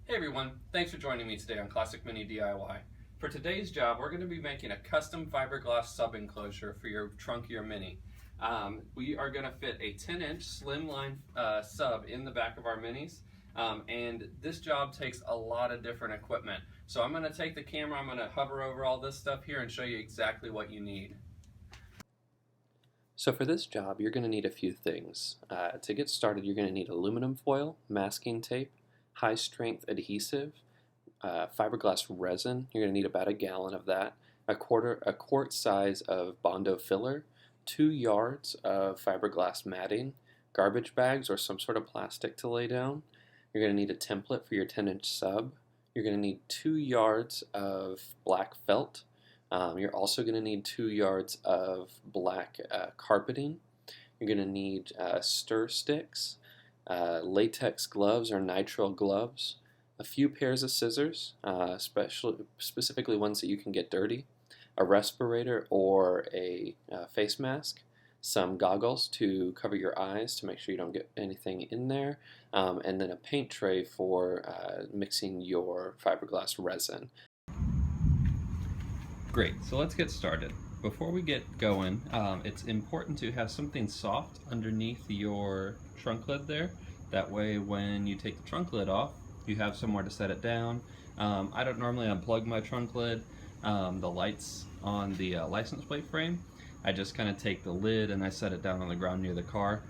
Hey everyone, thanks for joining me today on Classic Mini DIY. For today's job, we're going to be making a custom fiberglass sub enclosure for your trunk of your Mini. We are going to fit a 10-inch slimline sub in the back of our Minis, and this job takes a lot of different equipment. So I'm going to take the camera, I'm going to hover over all this stuff here and show you exactly what you need. So for this job, you're going to need a few things. To get started, you're going to need aluminum foil, masking tape, high-strength adhesive, fiberglass resin. You're going to need about a gallon of that, a quart size of bondo filler, 2 yards of fiberglass matting, garbage bags or some sort of plastic to lay down. You're going to need a template for your 10-inch sub. You're going to need 2 yards of black felt. You're also going to need 2 yards of black carpeting. You're going to need stir sticks, latex gloves or nitrile gloves, a few pairs of scissors, specifically ones that you can get dirty, a respirator or a face mask, some goggles to cover your eyes to make sure you don't get anything in there, and then a paint tray for mixing your fiberglass resin. Great, so let's get started. Before we get going, it's important to have something soft underneath your trunk lid there. That way when you take the trunk lid off, you have somewhere to set it down. I don't normally unplug my trunk lid, the lights on the license plate frame. I just kind of take the lid and I set it down on the ground near the car.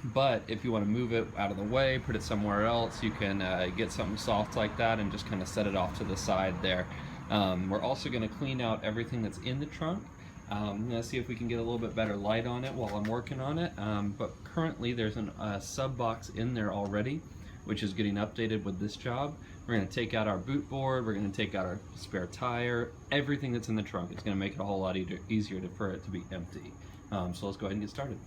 But if you want to move it out of the way, put it somewhere else, you can get something soft like that and just kind of set it off to the side there. We're also going to clean out everything that's in the trunk. I'm going to see if we can get a little bit better light on it while I'm working on it. But currently there's a sub box in there already, which is getting updated with this job. We're going to take out our boot board, we're going to take out our spare tire, everything that's in the trunk. It's going to make it a whole lot easier for it to be empty. So let's go ahead and get started.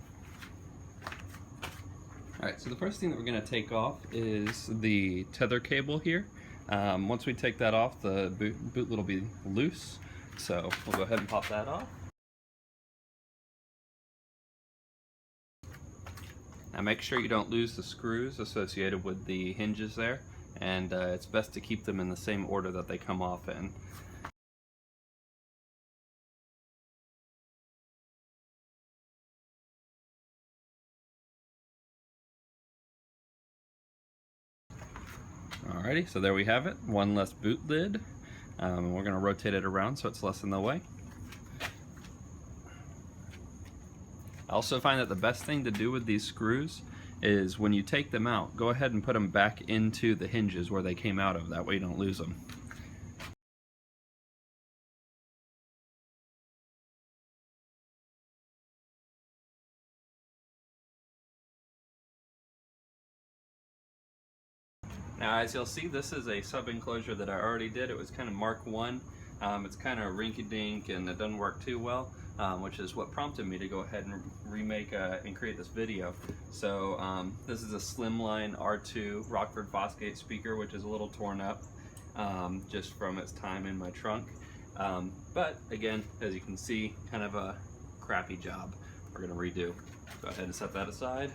Alright, so the first thing that we're going to take off is the tether cable here. Once we take that off, the boot lid will be loose, so we'll go ahead and pop that off. Now make sure you don't lose the screws associated with the hinges there, and it's best to keep them in the same order that they come off in. Alrighty, so there we have it, one less boot lid. And we're going to rotate it around so it's less in the way. I also find that the best thing to do with these screws is when you take them out, go ahead and put them back into the hinges where they came out of. That way you don't lose them. Now as you'll see, this is a sub enclosure that I already did. It was kind of Mark 1. It's kind of rinky-dink and it doesn't work too well, which is what prompted me to go ahead and remake and create this video. So this is a slimline R2 Rockford Fosgate speaker, which is a little torn up just from its time in my trunk. But again, as you can see, kind of a crappy job we're going to redo. Go ahead and set that aside.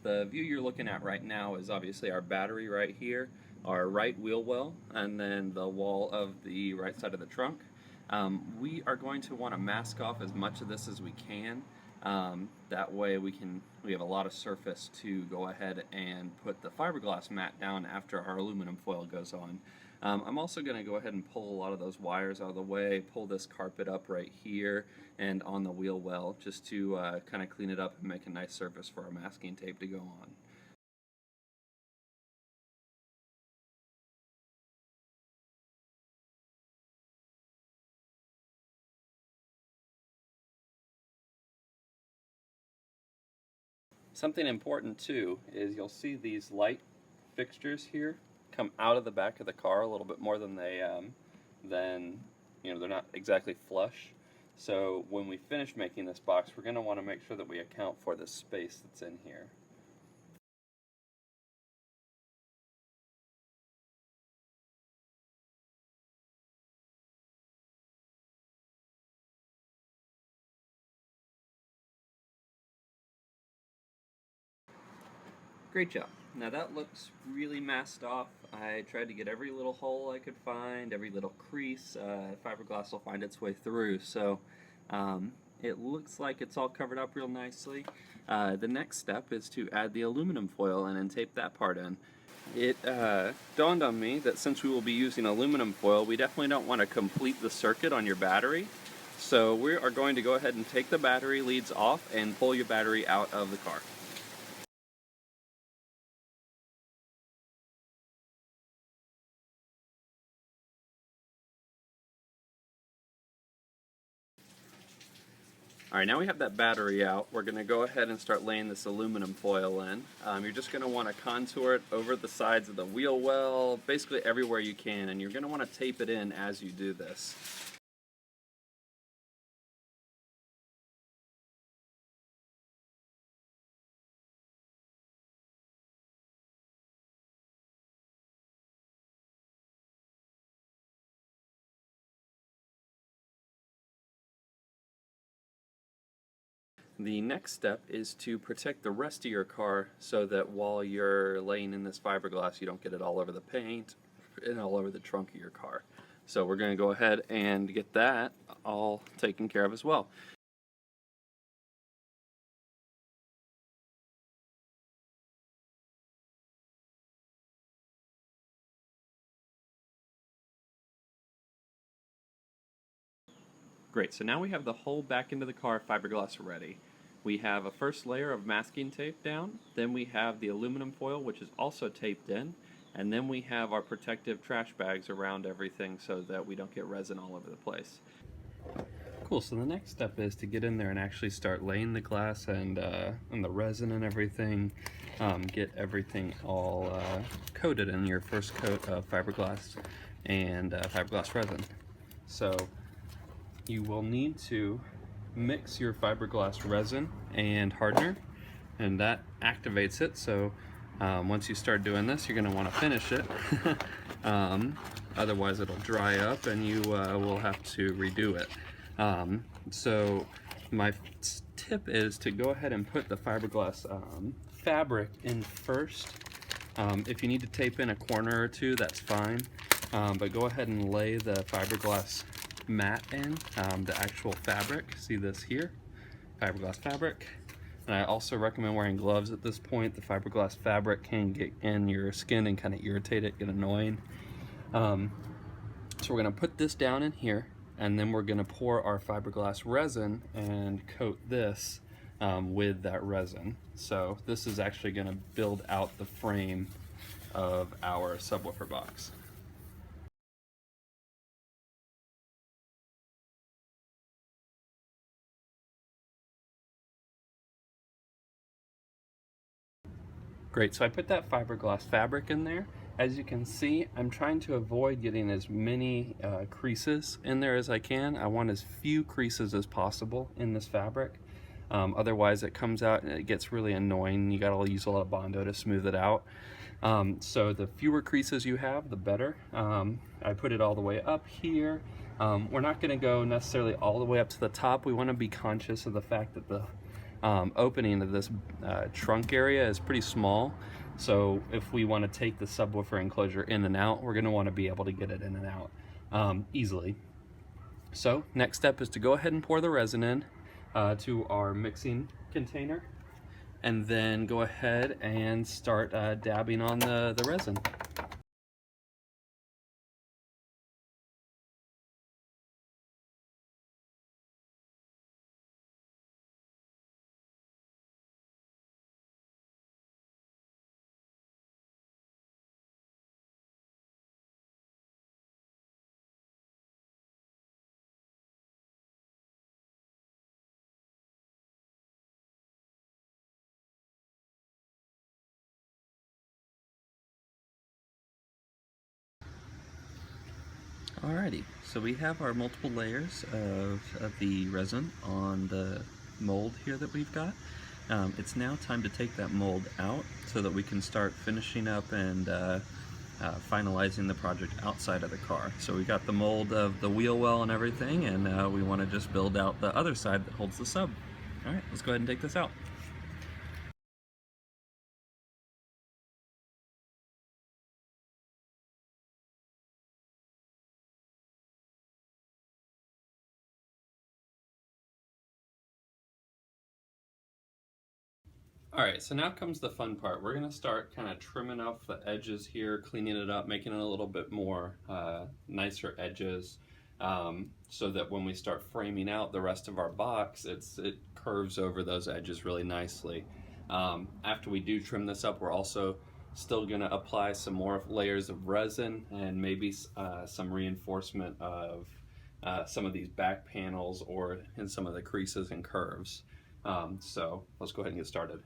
The view you're looking at right now is obviously our battery right here, our right wheel well, and then the wall of the right side of the trunk. We are going to want to mask off as much of this as we can. That way we have a lot of surface to go ahead and put the fiberglass mat down after our aluminum foil goes on. I'm also going to go ahead and pull a lot of those wires out of the way, pull this carpet up right here and on the wheel well, just to kind of clean it up and make a nice surface for our masking tape to go on. Something important too is you'll see these light fixtures here come out of the back of the car a little bit more than they're not exactly flush. So when we finish making this box, we're going to want to make sure that we account for the space that's in here. Great job. Now that looks really masked off. I tried to get every little hole I could find, every little crease. Fiberglass will find its way through, so it looks like it's all covered up real nicely. The next step is to add the aluminum foil in and tape that part in. It dawned on me that since we will be using aluminum foil, we definitely don't want to complete the circuit on your battery. So we are going to go ahead and take the battery leads off and pull your battery out of the car. Alright, now we have that battery out, we're going to go ahead and start laying this aluminum foil in. You're just going to want to contour it over the sides of the wheel well, basically everywhere you can, and you're going to want to tape it in as you do this. The next step is to protect the rest of your car so that while you're laying in this fiberglass you don't get it all over the paint and all over the trunk of your car. So we're going to go ahead and get that all taken care of as well. Great, so now we have the whole back into the car fiberglass ready. We have a first layer of masking tape down, then we have the aluminum foil which is also taped in, and then we have our protective trash bags around everything so that we don't get resin all over the place. Cool, so the next step is to get in there and actually start laying the glass and the resin and everything, get everything all coated in your first coat of fiberglass and fiberglass resin. So you will need to mix your fiberglass resin and hardener, and that activates it. So once you start doing this, you're going to want to finish it. Otherwise it'll dry up and you will have to redo it. So my tip is to go ahead and put the fiberglass fabric in first. If you need to tape in a corner or two, that's fine, but go ahead and lay the fiberglass mat in, the actual fabric. See this here, fiberglass fabric. And I also recommend wearing gloves at this point. The fiberglass fabric can get in your skin and kind of irritate it, get annoying. So we're going to put this down in here, and then we're going to pour our fiberglass resin and coat this with that resin. So this is actually going to build out the frame of our subwoofer box. Great, so I put that fiberglass fabric in there. As you can see, I'm trying to avoid getting as many creases in there as I can. I want as few creases as possible in this fabric. Otherwise it comes out and it gets really annoying. You gotta use a lot of bondo to smooth it out. So the fewer creases you have, the better. I put it all the way up here. We're not gonna go necessarily all the way up to the top. We wanna be conscious of the fact that the opening of this trunk area is pretty small, so if we want to take the subwoofer enclosure in and out, we're going to want to be able to get it in and out easily. So next step is to go ahead and pour the resin in to our mixing container, and then go ahead and start dabbing on the resin. Alrighty, so we have our multiple layers of the resin on the mold here that we've got. It's now time to take that mold out so that we can start finishing up and finalizing the project outside of the car. So we got the mold of the wheel well and everything, and we want to just build out the other side that holds the sub. Alright, let's go ahead and take this out. Alright, so now comes the fun part. We're going to start kind of trimming off the edges here, cleaning it up, making it a little bit more nicer edges, so that when we start framing out the rest of our box, it curves over those edges really nicely. After we do trim this up, we're also still going to apply some more layers of resin and maybe some reinforcement of some of these back panels or in some of the creases and curves. So let's go ahead and get started.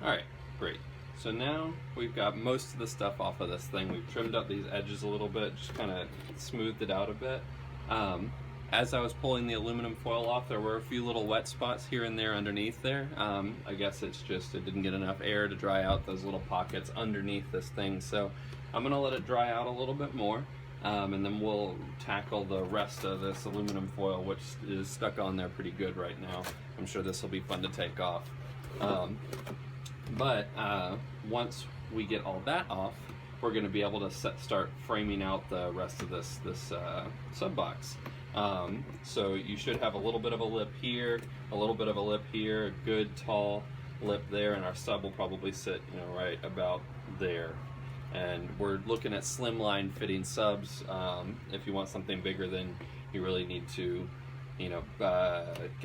Alright, great. So now we've got most of the stuff off of this thing. We've trimmed up these edges a little bit, just kind of smoothed it out a bit. As I was pulling the aluminum foil off, there were a few little wet spots here and there underneath there. I guess it's just it didn't get enough air to dry out those little pockets underneath this thing. So I'm going to let it dry out a little bit more, and then we'll tackle the rest of this aluminum foil, which is stuck on there pretty good right now. I'm sure this will be fun to take off. But once we get all that off, we're going to be able to start framing out the rest of this sub box. So you should have a little bit of a lip here, a little bit of a lip here, a good tall lip there, and our sub will probably sit, right about there. And we're looking at slimline fitting subs. If you want something bigger, then you really need to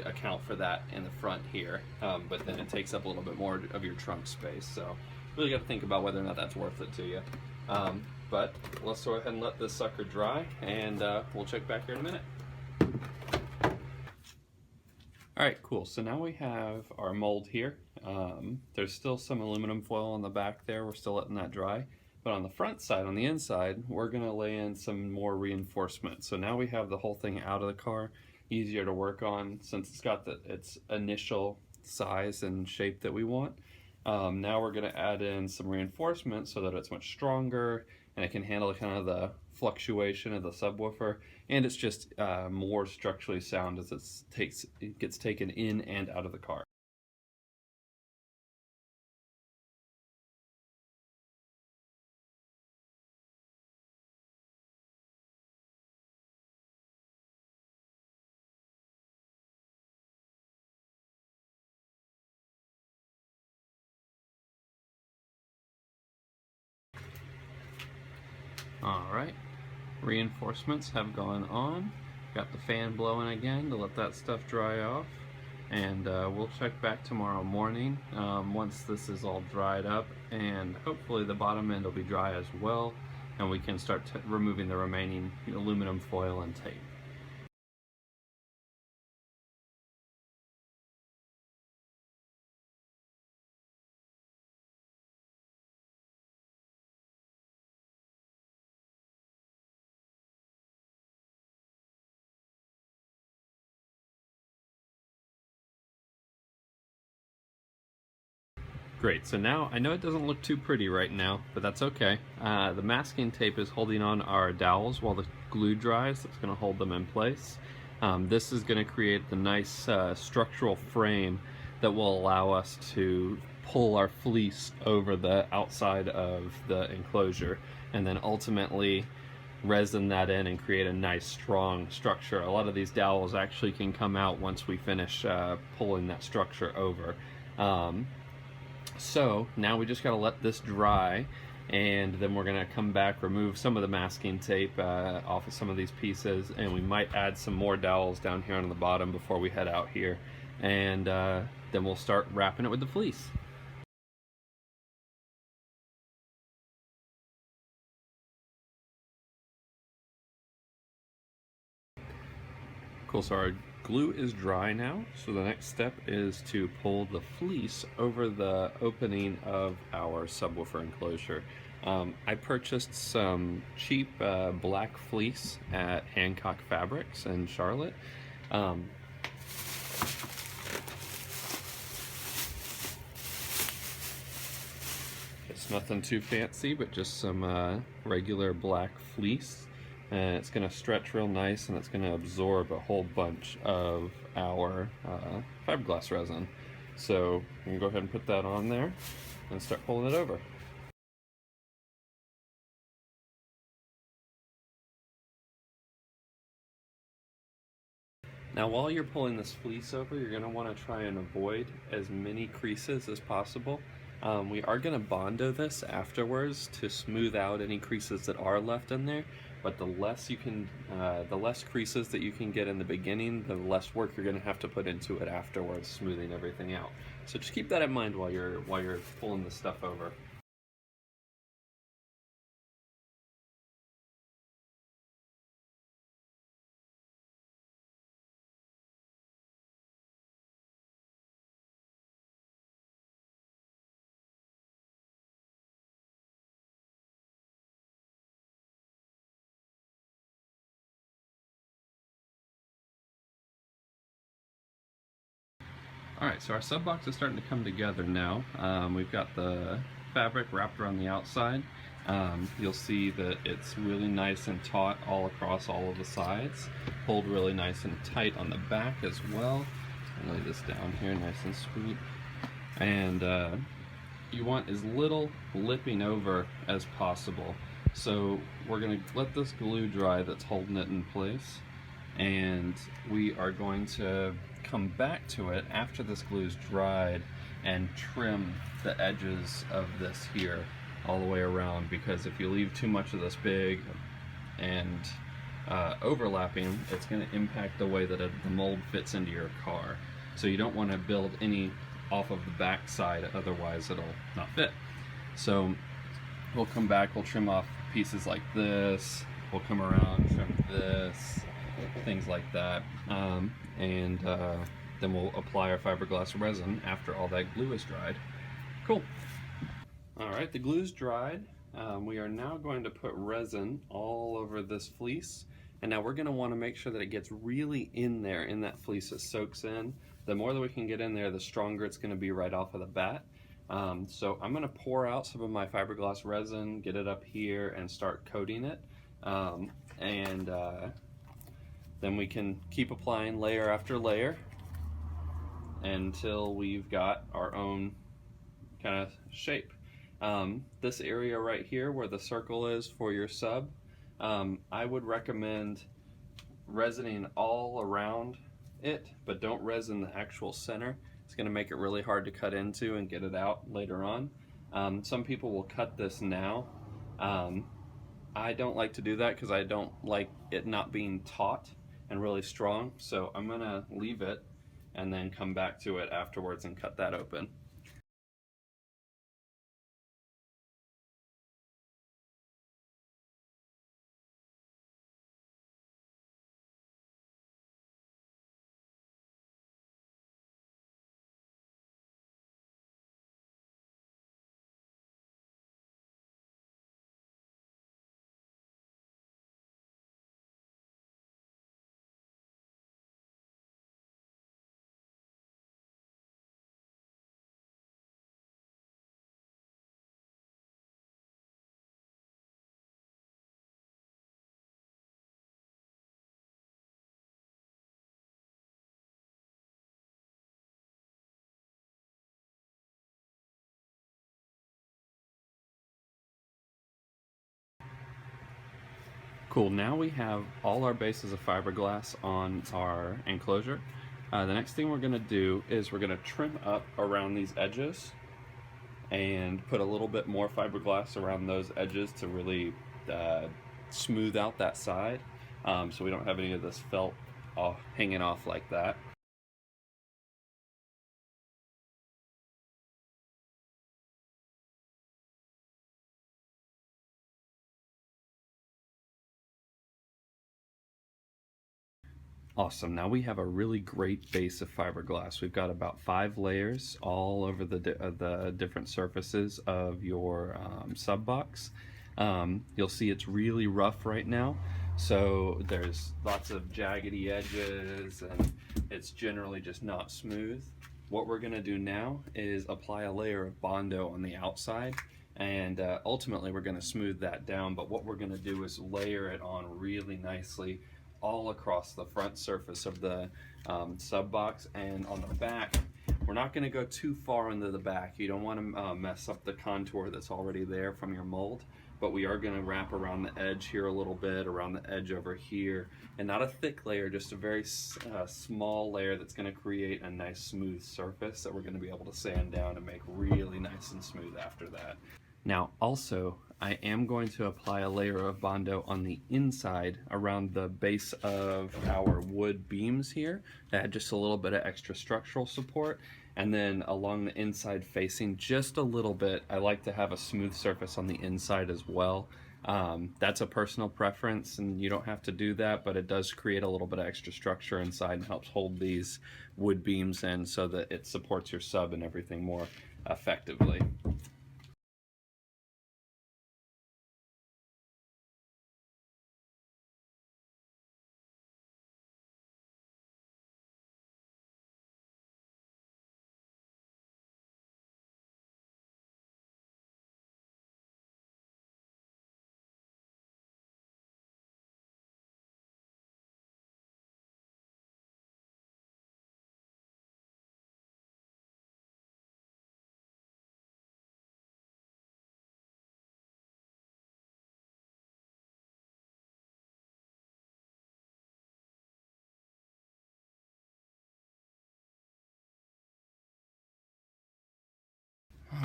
account for that in the front here, but then it takes up a little bit more of your trunk space, so really got to think about whether or not that's worth it to you. But let's go ahead and let this sucker dry, and we'll check back here in a minute. Alright, cool. So now we have our mold here. There's still some aluminum foil on the back there. We're still letting that dry. But on the front side, on the inside, we're going to lay in some more reinforcement. So now we have the whole thing out of the car, easier to work on since it's got its initial size and shape that we want. Now we're going to add in some reinforcement so that it's much stronger and it can handle kind of the fluctuation of the subwoofer, and it's just more structurally sound as it gets taken in and out of the car. Alright, reinforcements have gone on. Got the fan blowing again to let that stuff dry off. And we'll check back tomorrow morning once this is all dried up, and hopefully the bottom end will be dry as well, and we can start removing the remaining aluminum foil and tape. Great, so now I know it doesn't look too pretty right now, but that's okay. The masking tape is holding on our dowels while the glue dries. It's going to hold them in place. This is going to create the nice structural frame that will allow us to pull our fleece over the outside of the enclosure, and then ultimately resin that in and create a nice strong structure. A lot of these dowels actually can come out once we finish pulling that structure over. So now we just got to let this dry, and then we're going to come back, remove some of the masking tape off of some of these pieces, and we might add some more dowels down here on the bottom before we head out here, and then we'll start wrapping it with the fleece. Cool, so our glue is dry now, so the next step is to pull the fleece over the opening of our subwoofer enclosure. I purchased some cheap black fleece at Hancock Fabrics in Charlotte. It's nothing too fancy, but just some regular black fleece. and it's going to stretch real nice, and it's going to absorb a whole bunch of our fiberglass resin. So we can go ahead and put that on there and start pulling it over. Now while you're pulling this fleece over, you're going to want to try and avoid as many creases as possible. We are going to bondo this afterwards to smooth out any creases that are left in there, but the less creases that you can get in the beginning, the less work you're going to have to put into it afterwards, smoothing everything out. So just keep that in mind while you're pulling this stuff over. Alright, so our sub box is starting to come together now. We've got the fabric wrapped around the outside. You'll see that it's really nice and taut all across all of the sides. Pulled really nice and tight on the back as well. I'll lay this down here nice and sweet. And you want as little lipping over as possible. So we're going to let this glue dry that's holding it in place. And we are going to come back to it after this glue is dried and trim the edges of this here all the way around, because if you leave too much of this big and overlapping, it's going to impact the way that the mold fits into your car. So you don't want to build any off of the back side, otherwise it'll not fit. So we'll come back, we'll trim off pieces like this, we'll come around, trim this, things like that, and then we'll apply our fiberglass resin after all that glue is dried. Cool. Alright, the glue's dried. We are now going to put resin all over this fleece, and now we're going to want to make sure that it gets really in there, in that fleece. It soaks in. The more that we can get in there, the stronger it's going to be right off of the bat. So I'm going to pour out some of my fiberglass resin, get it up here, and start coating it. Then we can keep applying layer after layer until we've got our own kind of shape. This area right here where the circle is for your sub, I would recommend resining all around it, but don't resin the actual center. It's going to make it really hard to cut into and get it out later on. Some people will cut this now. I don't like to do that because I don't like it not being taut and really strong, so I'm going to leave it and then come back to it afterwards and cut that open. Cool, now we have all our bases of fiberglass on our enclosure. The next thing we're going to do is we're going to trim up around these edges and put a little bit more fiberglass around those edges to really smooth out that side, so we don't have any of this felt hanging off like that. Awesome, now we have a really great base of fiberglass. We've got about 5 layers all over the different surfaces of your sub box. You'll see it's really rough right now, so there's lots of jaggedy edges and it's generally just not smooth. What we're going to do now is apply a layer of bondo on the outside, and ultimately we're going to smooth that down, but what we're going to do is layer it on really nicely all across the front surface of the sub box. And on the back, we're not going to go too far into the back. You don't want to mess up the contour that's already there from your mold, but we are going to wrap around the edge here a little bit, around the edge over here, and not a thick layer, just a very small layer that's going to create a nice smooth surface that we're going to be able to sand down and make really nice and smooth after that. Now also, I am going to apply a layer of bondo on the inside around the base of our wood beams here to add just a little bit of extra structural support, and then along the inside facing just a little bit. I like to have a smooth surface on the inside as well. That's a personal preference, and you don't have to do that, but it does create a little bit of extra structure inside and helps hold these wood beams in so that it supports your sub and everything more effectively.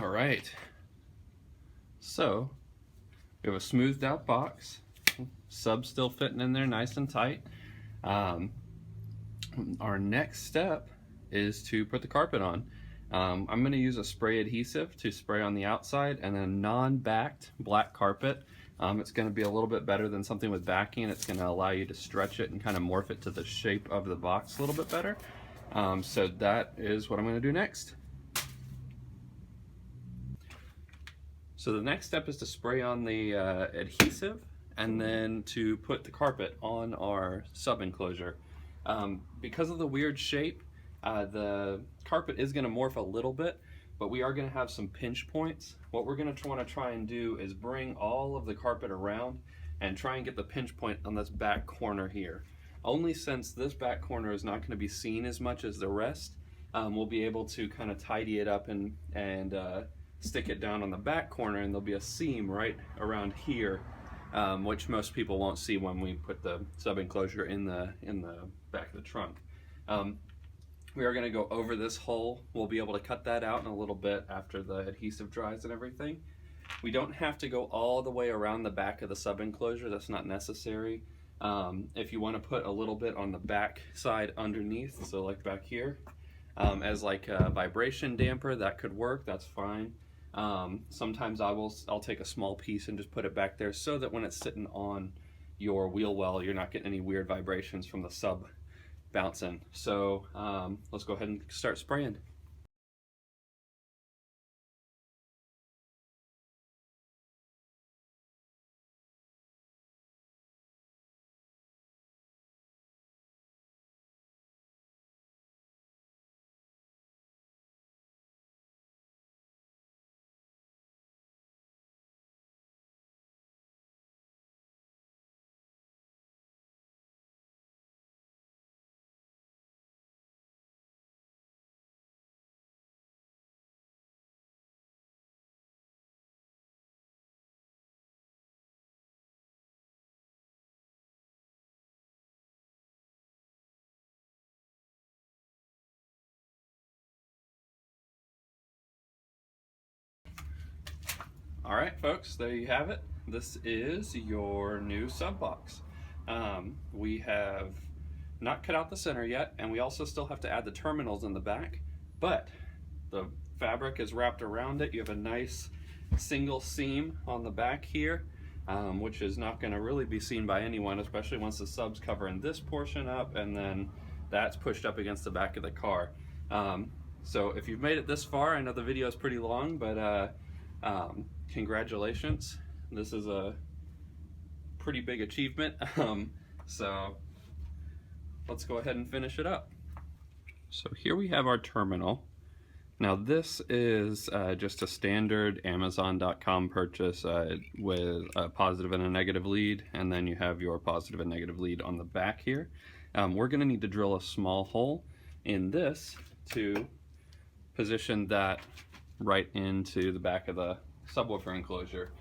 All right, so we have a smoothed out box, sub still fitting in there nice and tight. Our next step is to put the carpet on. I'm going to use a spray adhesive to spray on the outside, and then non-backed black carpet. It's going to be a little bit better than something with backing. It's going to allow you to stretch it and kind of morph it to the shape of the box a little bit better. So that is what I'm going to do next. So the next step is to spray on the adhesive and then to put the carpet on our sub enclosure. Because of the weird shape, the carpet is going to morph a little bit, but we are going to have some pinch points. What we're going to want to try and do is bring all of the carpet around and try and get the pinch point on this back corner here. Only since this back corner is not going to be seen as much as the rest, we'll be able to kind of tidy it up and stick it down on the back corner, and there'll be a seam right around here, which most people won't see when we put the sub enclosure in the back of the trunk. We are going to go over this hole. We'll be able to cut that out in a little bit after the adhesive dries and everything. We don't have to go all the way around the back of the sub enclosure. That's not necessary. If you want to put a little bit on the back side underneath, so like back here, as like a vibration damper, that could work. That's fine. Sometimes I'll take a small piece and just put it back there so that when it's sitting on your wheel well, you're not getting any weird vibrations from the sub bouncing. So let's go ahead and start spraying. All right, folks, there you have it. This is your new sub box. We have not cut out the center yet, and we also still have to add the terminals in the back, but the fabric is wrapped around it. You have a nice single seam on the back here, which is not going to really be seen by anyone, especially once the sub's covering this portion up and then that's pushed up against the back of the car. So if you've made it this far, I know the video is pretty long, but congratulations. This is a pretty big achievement. So let's go ahead and finish it up. So here we have our terminal. Now this is just a standard Amazon.com purchase with a positive and a negative lead, and then you have your positive and negative lead on the back here. We're going to need to drill a small hole in this to position that right into the back of the subwoofer enclosure.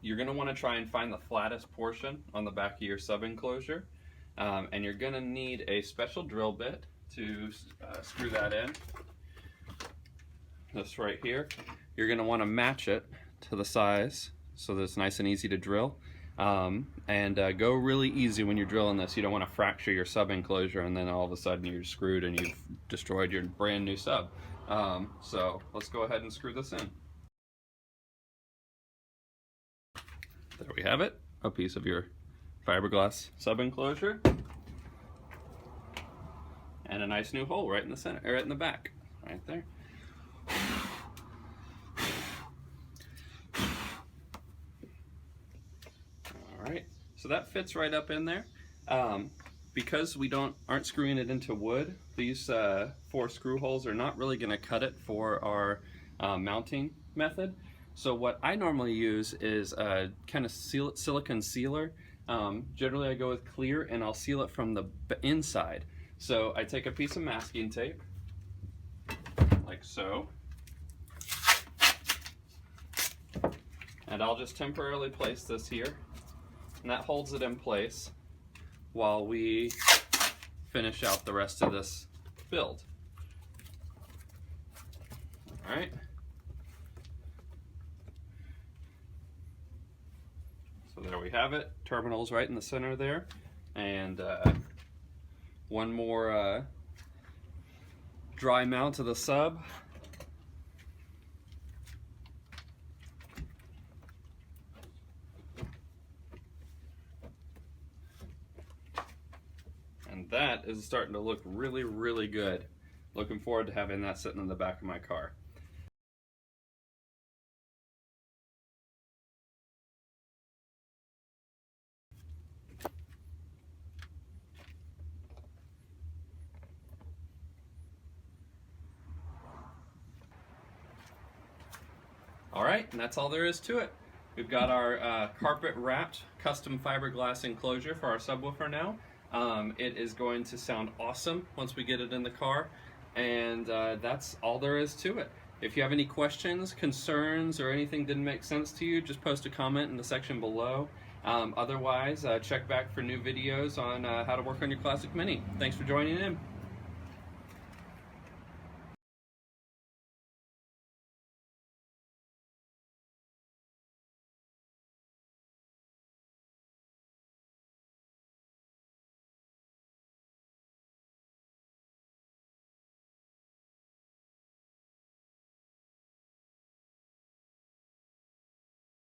You're going to want to try and find the flattest portion on the back of your sub enclosure, and you're going to need a special drill bit to screw that in. This right here. You're going to want to match it to the size so that it's nice and easy to drill, and go really easy when you're drilling this. You don't want to fracture your sub enclosure and then all of a sudden you're screwed and you've destroyed your brand new sub. So let's go ahead and screw this in. There we have it, a piece of your fiberglass sub enclosure, and a nice new hole right in the center, or right in the back, right there. All right, so that fits right up in there. Because we aren't screwing it into wood, these 4 screw holes are not really going to cut it for our mounting method. So what I normally use is a kind of silicone sealer. Generally I go with clear, and I'll seal it from the inside. So I take a piece of masking tape, like so, and I'll just temporarily place this here, and that holds it in place while we finish out the rest of this build. All right. So there we have it. Terminal's right in the center there, and one more dry mount to the sub. And that is starting to look really, really good. Looking forward to having that sitting in the back of my car. All right, and that's all there is to it. We've got our carpet wrapped custom fiberglass enclosure for our subwoofer now. It is going to sound awesome once we get it in the car, and that's all there is to it. If you have any questions, concerns, or anything didn't make sense to you, just post a comment in the section below. Otherwise, check back for new videos on how to work on your Classic Mini. Thanks for joining in.